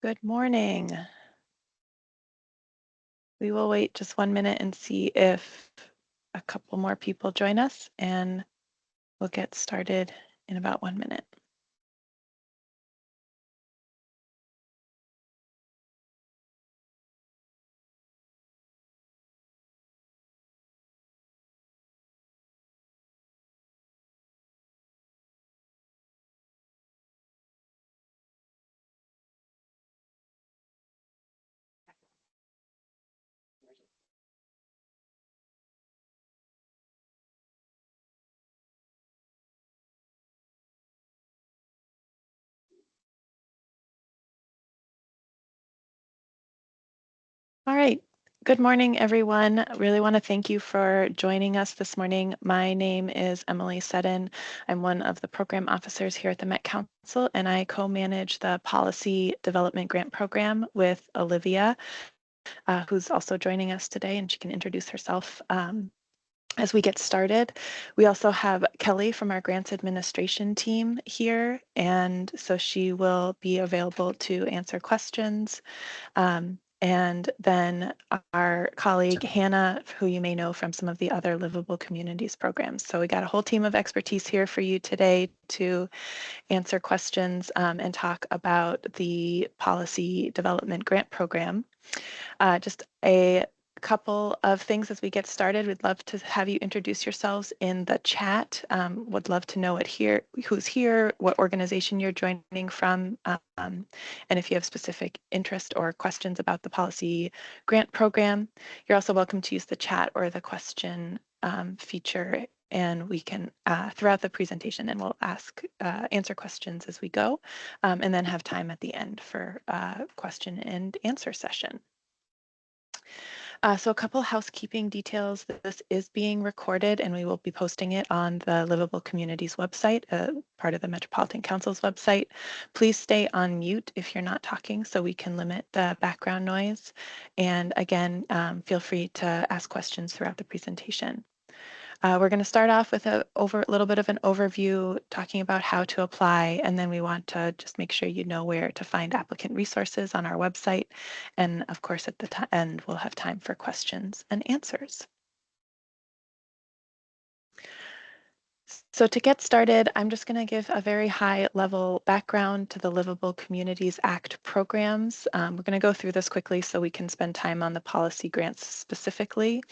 Good morning. We will wait just 1 minute and see if a couple more people join us, and we'll get started in about 1 minute. All right. Good morning, everyone. Really want to thank you for joining us this morning. My name is Emily Seddon. I'm one of the program officers here at the Met Council, and I co-manage the Policy Development Grant Program with Olivia, who's also joining us today, and she can introduce herself as we get started. We also have Kelly from our grants administration team here, and so she will be available to answer questions. And then our colleague Hannah, who you may know from some of the other Livable Communities programs. So we got a whole team of expertise here for you today to answer questions and talk about the Policy Development Grant Program. Just a couple of things as we get started. We'd love to have you introduce yourselves in the chat. Would love to know who's here, what organization you're joining from, and if you have specific interest or questions about the policy grant program. You're also welcome to use the chat or the question feature, and we can throughout the presentation, and we'll answer questions as we go, and then have time at the end for question and answer session. So a couple housekeeping details. This is being recorded, and we will be posting it on the Livable Communities website, part of the Metropolitan Council's website. Please stay on mute if you're not talking so we can limit the background noise. And again, feel free to ask questions throughout the presentation. We're going to start off with a little bit of an overview talking about how to apply, and then we want to just make sure you know where to find applicant resources on our website. And of course, at the end, we'll have time for questions and answers. So to get started, I'm just going to give a very high level background to the Livable Communities Act programs. We're going to go through this quickly so we can spend time on the policy grants specifically.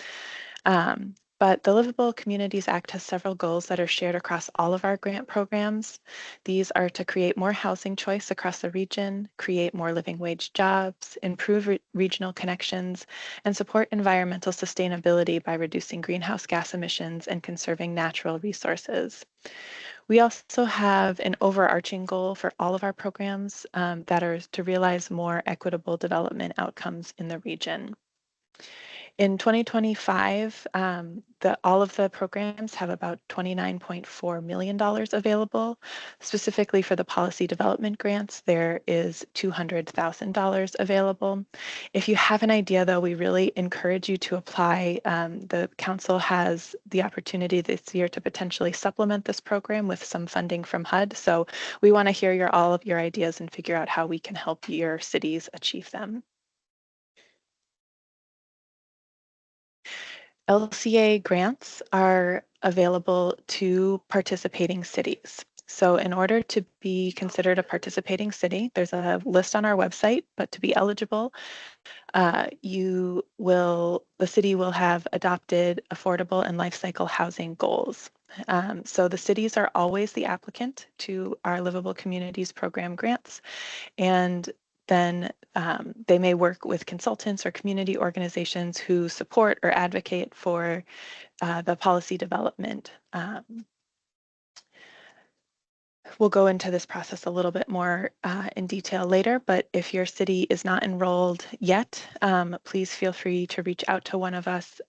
But the Livable Communities Act has several goals that are shared across all of our grant programs. These are to create more housing choice across the region, create more living wage jobs, improve regional connections, and support environmental sustainability by reducing greenhouse gas emissions and conserving natural resources. We also have an overarching goal for all of our programs that are to realize more equitable development outcomes in the region. In 2025, all of the programs have about $29.4 million available. Specifically for the policy development grants, there is $200,000 available. If you have an idea, though, we really encourage you to apply. The council has the opportunity this year to potentially supplement this program with some funding from HUD. So we want to hear all of your ideas and figure out how we can help your cities achieve them. LCA grants are available to participating cities. So in order to be considered a participating city, there's a list on our website, but to be eligible, the city will have adopted affordable and life cycle housing goals. So the cities are always the applicant to our Livable Communities Program grants, and then they may work with consultants or community organizations who support or advocate for the policy development. We'll go into this process a little bit more in detail later, but if your city is not enrolled yet, please feel free to reach out to one of us.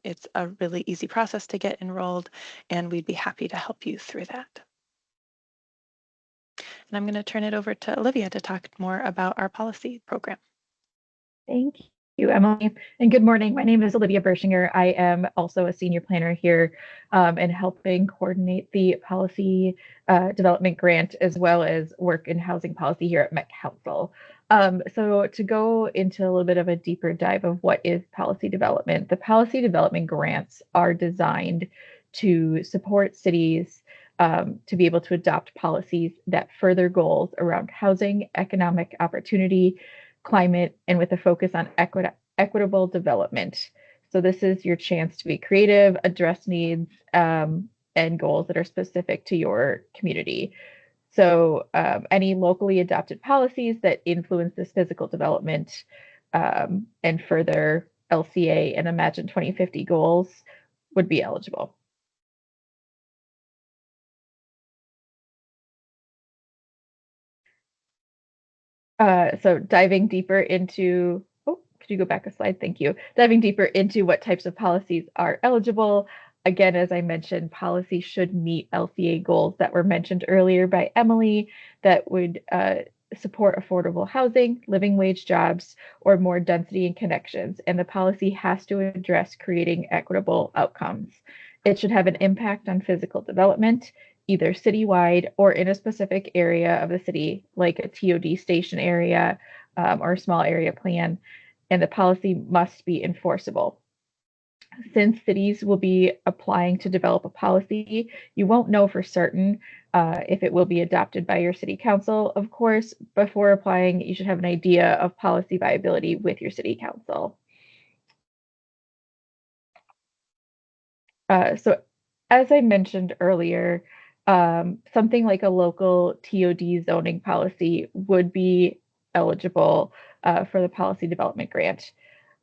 It's a really easy process to get enrolled, and we'd be happy to help you through that. And I'm going to turn it over to Olivia to talk more about our policy program. Thank you, Emily, and good morning. My name is Olivia Bershinger. I am also a senior planner here and helping coordinate the policy development grant as well as work in housing policy here at Met Council. So to go into a little bit of a deeper dive of what is policy development, the policy development grants are designed to support cities to be able to adopt policies that further goals around housing, economic opportunity, climate, and with a focus on equitable development. So this is your chance to be creative, address needs, and goals that are specific to your community. So, any locally adopted policies that influence this physical development and further LCA and Imagine 2050 goals would be eligible. So diving deeper into, oh, could you go back a slide? Thank you. Diving deeper into what types of policies are eligible. Again, as I mentioned, policy should meet LCA goals that were mentioned earlier by Emily that would support affordable housing, living wage jobs, or more density and connections. And the policy has to address creating equitable outcomes. It should have an impact on physical development, either citywide or in a specific area of the city, like a TOD station area or a small area plan, and the policy must be enforceable. Since cities will be applying to develop a policy, you won't know for certain if it will be adopted by your city council. Of course, before applying, you should have an idea of policy viability with your city council. So, as I mentioned earlier, something like a local TOD zoning policy would be eligible for the policy development grant.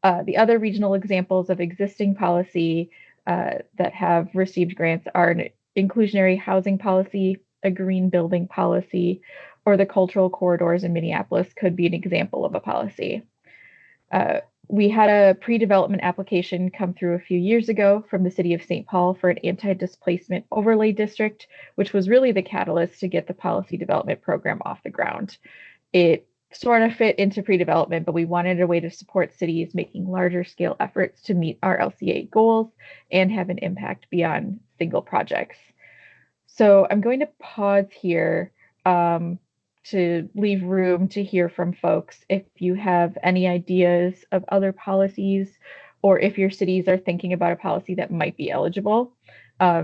The other regional examples of existing policy that have received grants are an inclusionary housing policy, a green building policy, or the cultural corridors in Minneapolis could be an example of a policy. Uh, we had a pre-development application come through a few years ago from the city of St. Paul for an anti-displacement overlay district, which was really the catalyst to get the policy development program off the ground. It sort of fit into pre-development, but we wanted a way to support cities making larger scale efforts to meet our LCA goals and have an impact beyond single projects. So I'm going to pause here to leave room to hear from folks if you have any ideas of other policies or if your cities are thinking about a policy that might be eligible.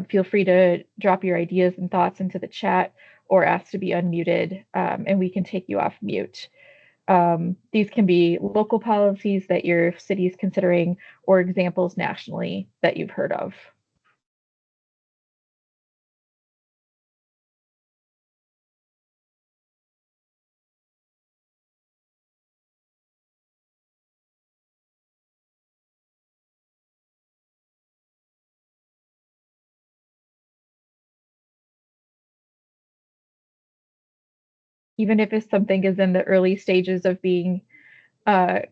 Feel free to drop your ideas and thoughts into the chat or ask to be unmuted, and we can take you off mute. These can be local policies that your city is considering or examples nationally that you've heard of. Even if it's something is in the early stages of being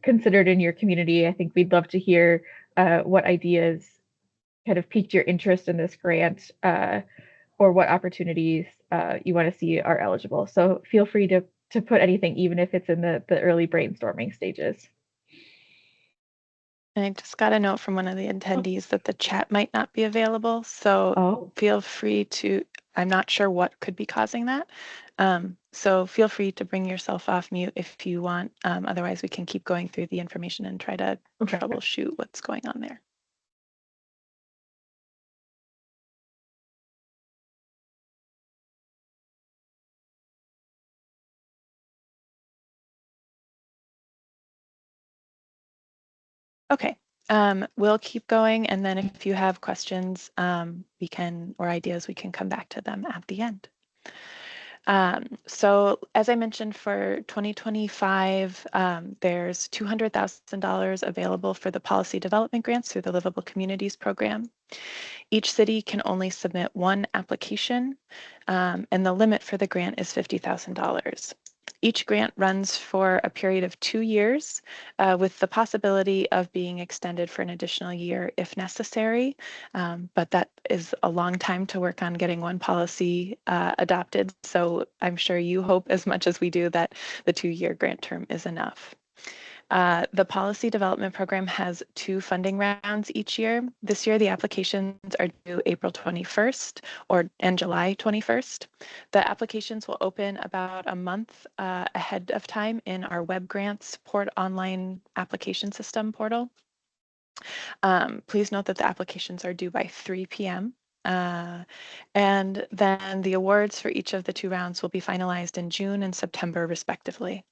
considered in your community, I think we'd love to hear what ideas kind of piqued your interest in this grant or what opportunities you want to see are eligible. So feel free to put anything, even if it's in the early brainstorming stages. And I just got a note from one of the attendees that the chat might not be available. So Oh, feel free to, I'm not sure what could be causing that. So feel free to bring yourself off mute if you want. Otherwise, we can keep going through the information and try to okay. troubleshoot what's going on there. Okay, we'll keep going. And then if you have questions, we can, or ideas, we can come back to them at the end. So as I mentioned, for 2025, there's $200,000 available for the policy development grants through the Livable Communities program. Each city can only submit one application, and the limit for the grant is $50,000. Each grant runs for a period of 2 years with the possibility of being extended for an additional year if necessary. But that is a long time to work on getting one policy adopted. So I'm sure you hope as much as we do that the 2-year grant term is enough. The policy development program has 2 funding rounds each year. This year, the applications are due April 21st and July 21st. The applications will open about a month ahead of time in our web grants online application system portal. Please note that the applications are due by 3 p.m. And then the awards for each of the 2 rounds will be finalized in June and September, respectively.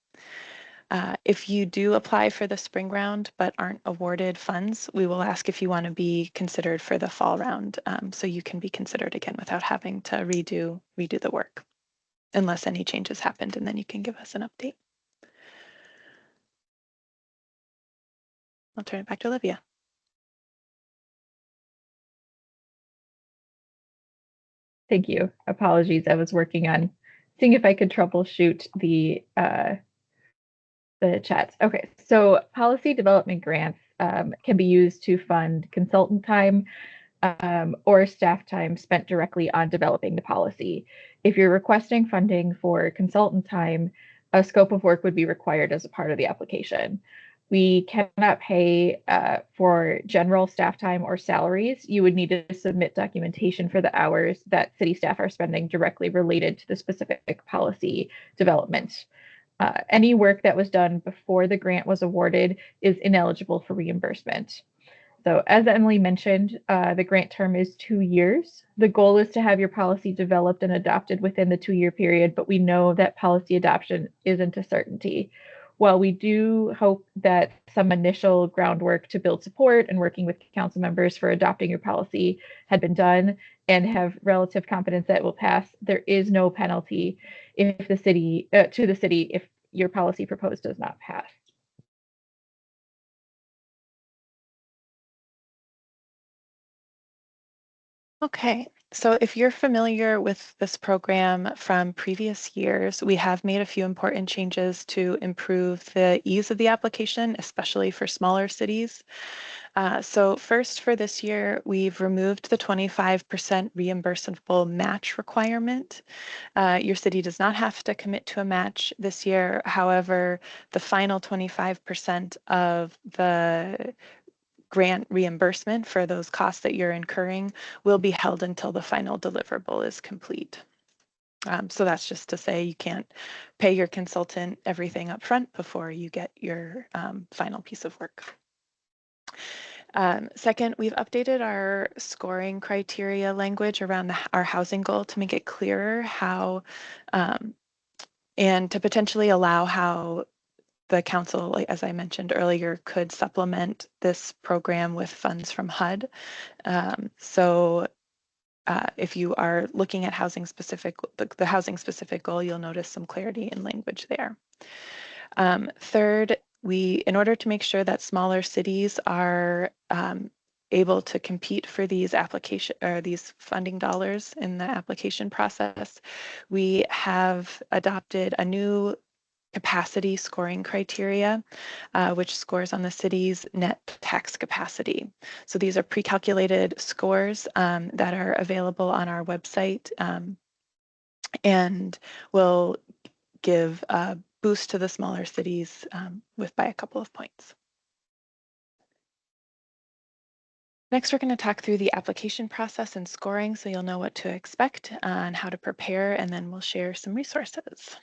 If you do apply for the spring round but aren't awarded funds, we will ask if you want to be considered for the fall round, so you can be considered again without having to redo the work, unless any changes happened, and then you can give us an update. I'll turn it back to Olivia. Thank you. Apologies. I was working on seeing if I could troubleshoot the chats. Okay, so policy development grants can be used to fund consultant time or staff time spent directly on developing the policy. If you're requesting funding for consultant time, a scope of work would be required as a part of the application. We cannot pay for general staff time or salaries. You would need to submit documentation for the hours that city staff are spending directly related to the specific policy development. Any work that was done before the grant was awarded is ineligible for reimbursement. So, as Emily mentioned, the grant term is 2 years. The goal is to have your policy developed and adopted within the 2-year period, but we know that policy adoption isn't a certainty. While we do hope that some initial groundwork to build support and working with council members for adopting your policy had been done and have relative confidence that it will pass, there is no penalty if the city to the city if your policy proposed does not pass. Okay, so if you're familiar with this program from previous years, we have made a few important changes to improve the ease of the application, especially for smaller cities. So first, for this year, we've removed the 25% reimbursable match requirement. Your city does not have to commit to a match this year. However, the final 25% of the grant reimbursement for those costs that you're incurring will be held until the final deliverable is complete. So that's just to say you can't pay your consultant everything up front before you get your final piece of work. Second, we've updated our scoring criteria language around our housing goal to make it clearer how and to potentially allow how the council, like, as I mentioned earlier, could supplement this program with funds from HUD. So if you are looking at the housing specific goal, you'll notice some clarity in language there. Third, in order to make sure that smaller cities are able to compete for these these funding dollars in the application process, we have adopted a new capacity scoring criteria, which scores on the city's net tax capacity. So these are pre-calculated scores that are available on our website and will give a boost to the smaller cities by a couple of points. Next, we're going to talk through the application process and scoring so you'll know what to expect and how to prepare, and then we'll share some resources.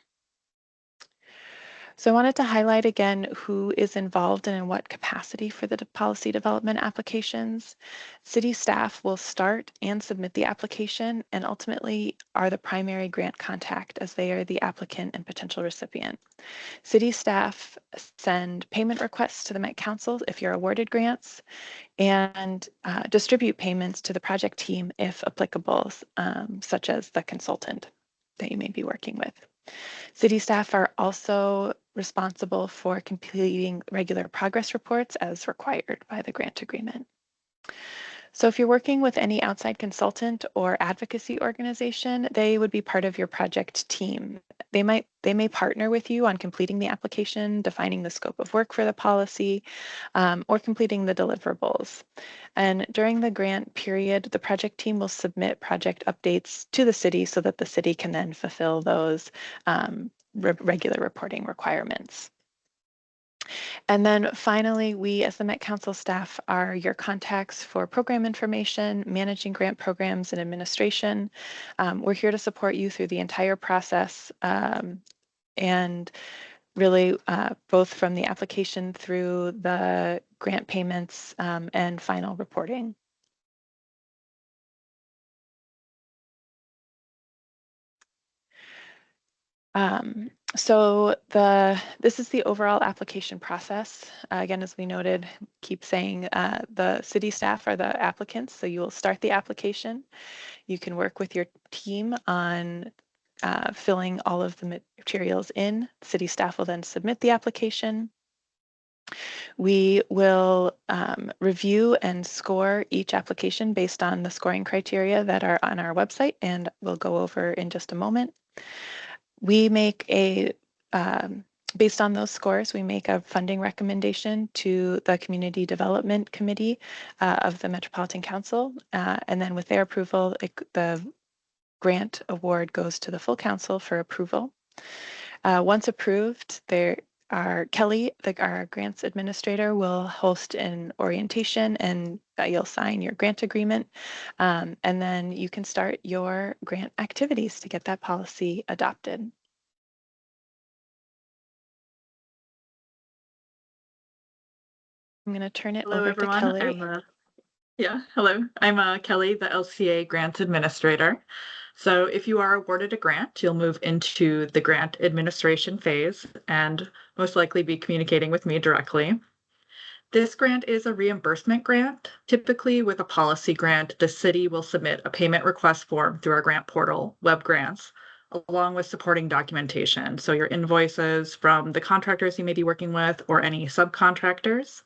So I wanted to highlight again who is involved and in what capacity for the policy development applications. City staff will start and submit the application and ultimately are the primary grant contact as they are the applicant and potential recipient. City staff send payment requests to the Met Council if you're awarded grants and distribute payments to the project team if applicable, such as the consultant that you may be working with. City staff are also responsible for completing regular progress reports as required by the grant agreement. So if you're working with any outside consultant or advocacy organization, they would be part of your project team. They may partner with you on completing the application, defining the scope of work for the policy, or completing the deliverables. And during the grant period, the project team will submit project updates to the city so that the city can then fulfill those regular reporting requirements. And then finally, we as the Met Council staff are your contacts for program information, managing grant programs and administration. We're here to support you through the entire process, and really both from the application through the grant payments and final reporting. So this is the overall application process. Again, as we noted, keep saying the city staff are the applicants. So you will start the application. You can work with your team on filling all of the materials in. City staff will then submit the application. We will review and score each application based on the scoring criteria that are on our website, and we'll go over in just a moment. We make based on those scores, we make a funding recommendation to the Community Development Committee of the Metropolitan Council. And then with their approval, the grant award goes to the full council for approval. Once approved, Kelly, our grants administrator, will host an orientation and you'll sign your grant agreement. And then you can start your grant activities to get that policy adopted. I'm going to turn it Hello, over to everyone. Kelly. Hello. I'm Kelly, the LCA Grants Administrator. So if you are awarded a grant, you'll move into the grant administration phase and most likely be communicating with me directly. This grant is a reimbursement grant. Typically, with a policy grant, the city will submit a payment request form through our grant portal, Web Grants, along with supporting documentation. So your invoices from the contractors you may be working with or any subcontractors.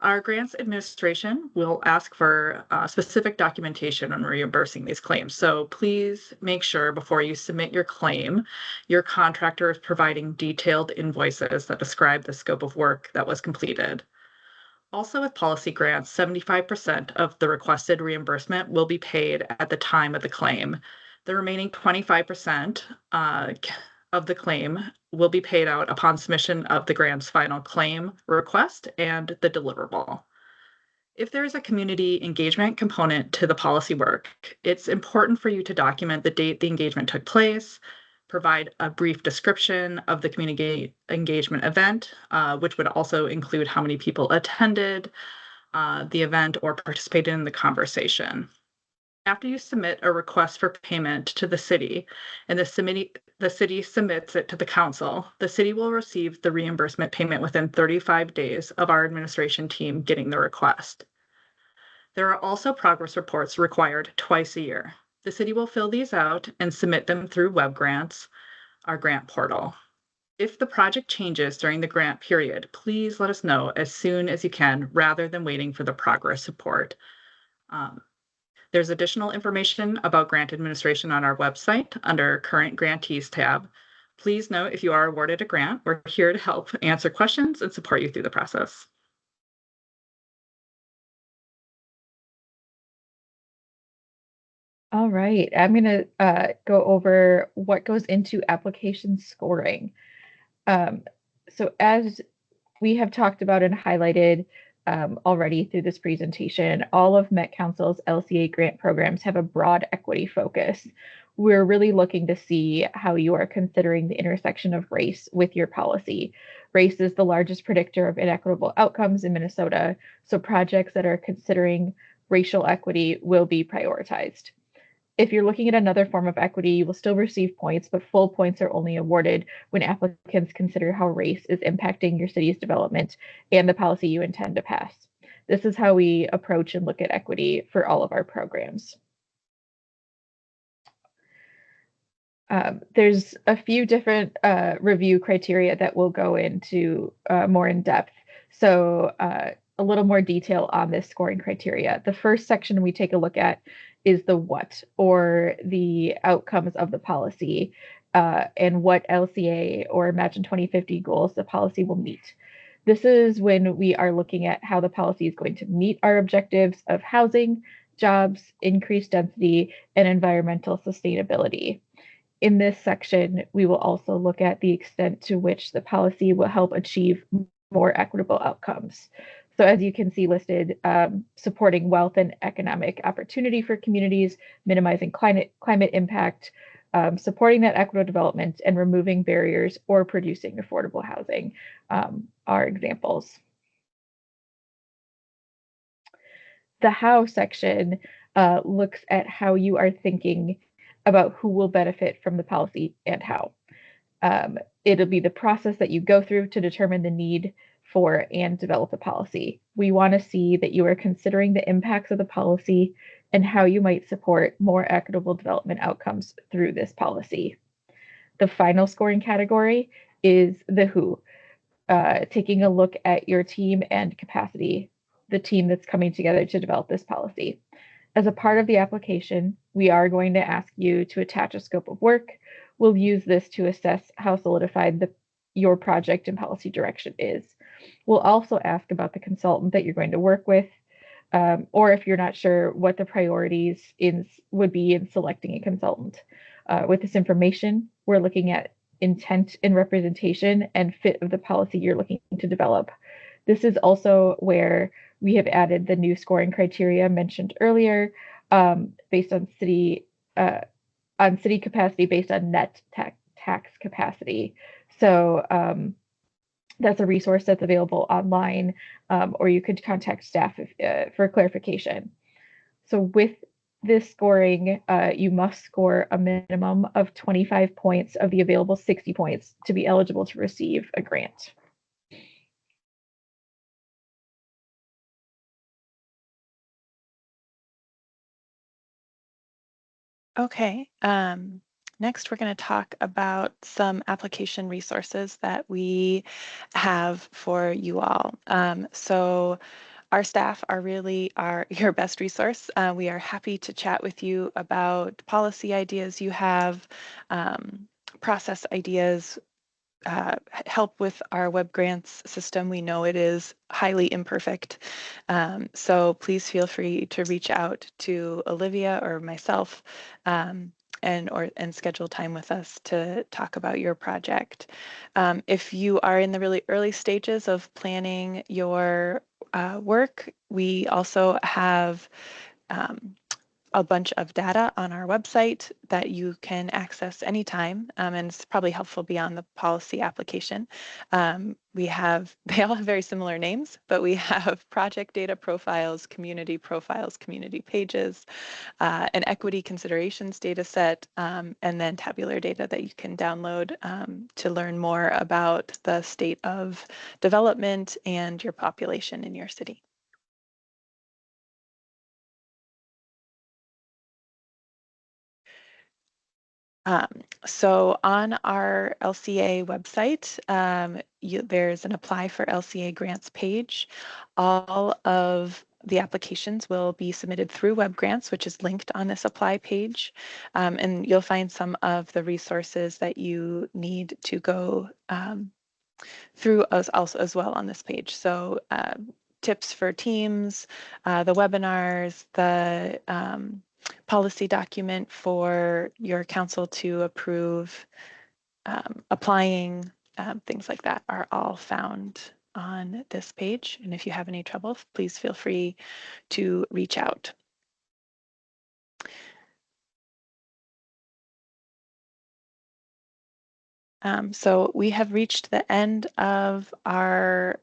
Our grants administration will ask for specific documentation on reimbursing these claims. So please make sure before you submit your claim, your contractor is providing detailed invoices that describe the scope of work that was completed. Also, with policy grants, 75% of the requested reimbursement will be paid at the time of the claim. The remaining 25% of the claim will be paid out upon submission of the grant's final claim request and the deliverable. If there is a community engagement component to the policy work, it's important for you to document the date the engagement took place, provide a brief description of the community engagement event, which would also include how many people attended the event or participated in the conversation. After you submit a request for payment to the city and the city submits it to the council, the city will receive the reimbursement payment within 35 days of our administration team getting the request. There are also progress reports required twice a year. The city will fill these out and submit them through Web Grants, our grant portal. If the project changes during the grant period, please let us know as soon as you can rather than waiting for the progress report. There's additional information about grant administration on our website under Current Grantees tab. Please note if you are awarded a grant, we're here to help answer questions and support you through the process. All right, I'm going to go over what goes into application scoring. So as we have talked about and highlighted already through this presentation, all of Met Council's LCA grant programs have a broad equity focus. We're really looking to see how you are considering the intersection of race with your policy. Race is the largest predictor of inequitable outcomes in Minnesota, so projects that are considering racial equity will be prioritized. If you're looking at another form of equity, you will still receive points, but full points are only awarded when applicants consider how race is impacting your city's development and the policy you intend to pass. This is how we approach and look at equity for all of our programs. There's a few different review criteria that will go into more in depth. So a little more detail on this scoring criteria. The first section we take a look at is the what, or the outcomes of the policy, and what LCA or Imagine 2050 goals the policy will meet. This is when we are looking at how the policy is going to meet our objectives of housing, jobs, increased density, and environmental sustainability. In this section, we will also look at the extent to which the policy will help achieve more equitable outcomes. So as you can see listed, supporting wealth and economic opportunity for communities, minimizing climate impact, supporting that equitable development, and removing barriers or producing affordable housing are examples. The how section looks at how you are thinking about who will benefit from the policy and how. It'll be the process that you go through to determine the need for and develop a policy. We want to see that you are considering the impacts of the policy and how you might support more equitable development outcomes through this policy. The final scoring category is the who, taking a look at your team and capacity, the team that's coming together to develop this policy. As a part of the application, we are going to ask you to attach a scope of work. We'll use this to assess how solidified your project and policy direction is. We'll also ask about the consultant that you're going to work with, or if you're not sure what the priorities would be in selecting a consultant. With this information, we're looking at intent and representation and fit of the policy you're looking to develop. This is also where we have added the new scoring criteria mentioned earlier, based on city capacity based on net tax capacity. So that's a resource that's available online, or you could contact staff for clarification. So with this scoring, you must score a minimum of 25 points of the available 60 points to be eligible to receive a grant. Okay. Next, we're going to talk about some application resources that we have for you all. So our staff are really your best resource. We are happy to chat with you about policy ideas you have, process ideas, help with our web grants system. We know it is highly imperfect. So please feel free to reach out to Olivia or myself and schedule time with us to talk about your project. If you are in the really early stages of planning your work, we also have a bunch of data on our website that you can access anytime, and it's probably helpful beyond the policy application. They all have very similar names, but we have project data profiles, community pages, an equity considerations data set, and then tabular data that you can download to learn more about the state of development and your population in your city. So on our LCA website, there's an apply for LCA grants page. All of the applications will be submitted through web grants, which is linked on this apply page. And you'll find some of the resources that you need to go through as well on this page. So tips for teams, the webinars, the policy document for your council to approve, applying, things like that are all found on this page. And if you have any trouble, please feel free to reach out. So we have reached the end of our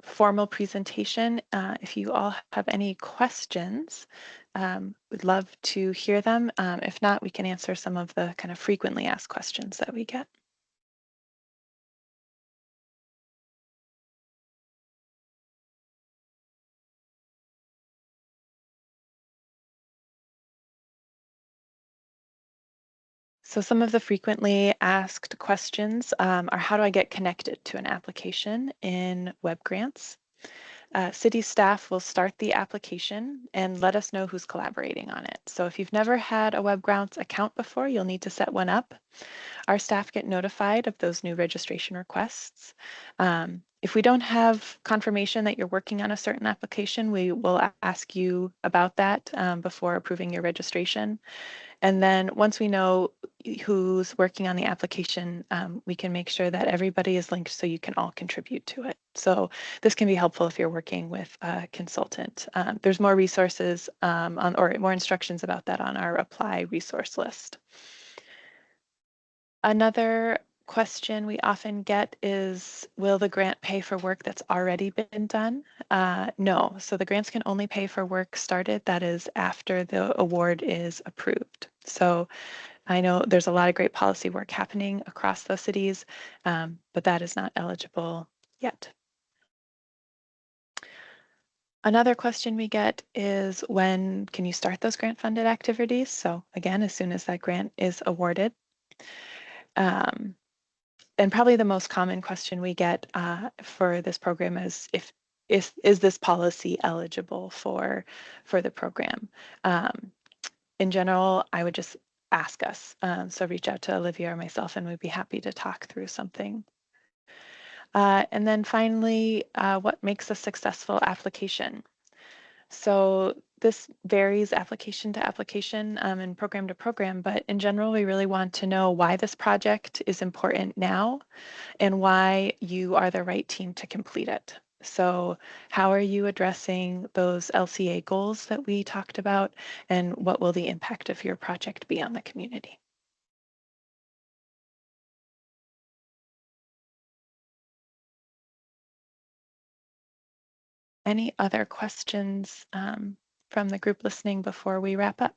formal presentation. If you all have any questions, we'd love to hear them. If not, we can answer some of the kind of frequently asked questions that we get. So some of the frequently asked questions are how do I get connected to an application in web grants? City staff will start the application and let us know who's collaborating on it. So if you've never had a web grants account before, you'll need to set one up. Our staff get notified of those new registration requests. If we don't have confirmation that you're working on a certain application, we will ask you about that before approving your registration. And then once we know who's working on the application, we can make sure that everybody is linked so you can all contribute to it. So this can be helpful if you're working with a consultant. There's more resources or more instructions about that on our apply resource list. Another question we often get is, will the grant pay for work that's already been done? No, so the grants can only pay for work started that is after the award is approved. So I know there's a lot of great policy work happening across the cities, but that is not eligible yet. Another question we get is, when can you start those grant funded activities? So again, as soon as that grant is awarded. And probably the most common question we get for this program is, is this policy eligible for the program? In general, I would just ask us. So reach out to Olivia or myself, and we'd be happy to talk through something. And then finally, what makes a successful application? So this varies application to application and program to program, but in general, we really want to know why this project is important now and why you are the right team to complete it. So how are you addressing those LCA goals that we talked about, and what will the impact of your project be on the community? Any other questions from the group listening before we wrap up?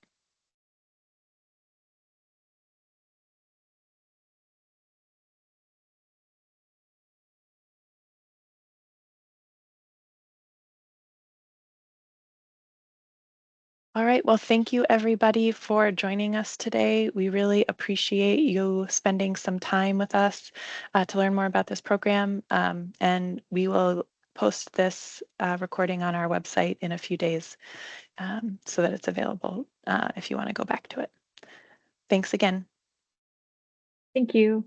All right, well, thank you everybody for joining us today. We really appreciate you spending some time with us to learn more about this program. And we will post this recording on our website in a few days so that it's available if you want to go back to it. Thanks again. Thank you.